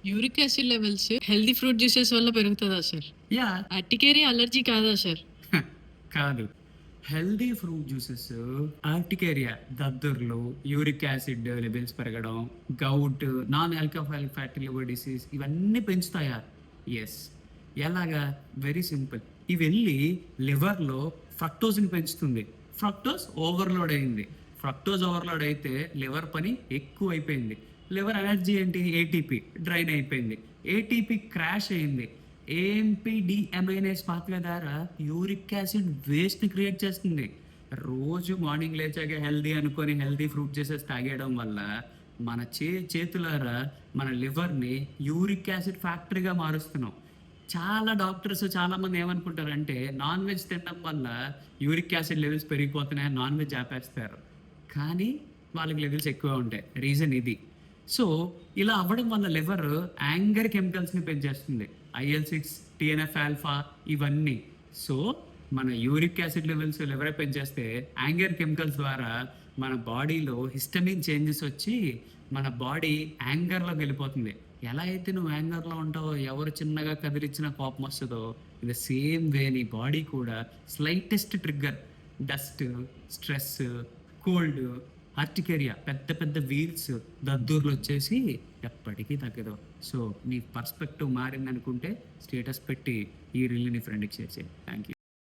Uric acid levels healthy fruit juices వల్ల పెరుగుతదా sir? Yeah! Urticaria allergy కాదా sir? కాదు. హెల్తీ ఫ్రూట్ జ్యూసెస్ ఆర్టికేరియా, దద్దుర్లు, యూరిక్ యాసిడ్ లెవెల్స్ పెరగడం, gout, non alcoholic fatty liver disease ఇవన్నీ పెంచుతాయా? యెస్. ఎలాగా? Very simple. ఇవెళ్ళి లివర్‌లో ఫ్రక్టోజ్‌ని పెంచుతుంది. ఫ్రక్టోజ్ ఓవర్‌లోడ్ అయింది. ఫ్రక్టోజ్ ఓవర్‌లోడ్ అయితే లివర్ పని ఎక్కువైపోయింది. లివర్ ఎనర్జీ ఏంటి? ఏటీపీ డ్రైన్ అయిపోయింది. ఏటీపీ క్రాష్ అయింది. ఏఎంపీ డిఎమైనేస్ పాత్వే ద్వారా యూరిక్ యాసిడ్ వేస్ట్‌ని క్రియేట్ చేస్తుంది. రోజు మార్నింగ్ లేచాక హెల్తీ అనుకొని హెల్తీ ఫ్రూట్ జ్యూసెస్ తాగేయడం వల్ల మన చేతులారా మన లివర్‌ని యూరిక్ యాసిడ్ ఫ్యాక్టరీగా మారుస్తున్నాం. చాలా డాక్టర్స్ చాలామంది ఏమనుకుంటారంటే నాన్ వెజ్ తినడం వల్ల యూరిక్ యాసిడ్ లెవెల్స్ పెరిగిపోతున్నాయని నాన్ వెజ్ ఆపేస్తారు. కానీ వాళ్ళకి లెవెల్స్ ఎక్కువ ఉంటాయి. రీజన్ ఇది. సో ఇలా అవ్వడం వల్ల లివర్ యాంగర్ కెమికల్స్‌ని పెంచేస్తుంది. IL-6, TNF ఆల్ఫా ఇవన్నీ. సో మన యూరిక్ యాసిడ్ లెవెల్స్ లివరే పెంచేస్తే యాంగర్ కెమికల్స్ ద్వారా మన బాడీలో హిస్టమిన్ చేంజెస్ వచ్చి మన బాడీ యాంగర్‌లోకి వెళ్ళిపోతుంది. ఎలా అయితే నువ్వు యాంగర్‌లో ఉంటావో, ఎవరు చిన్నగా కదిలిచ్చినా కోపం వస్తదో, ఇన్ ద సేమ్ వే నీ బాడీ కూడా slightest trigger dust, stress, cold, urticaria పెద్ద పెద్ద వీల్స్, దద్దుర్లు వచ్చేసి ఎప్పటికీ తగ్గదు. సో నీ పర్స్పెక్టివ్ మారిందనుకుంటే స్టేటస్ పెట్టి ఈ రీల్‌ని నీ ఫ్రెండ్‌కి షేర్ చేయి. Thank you.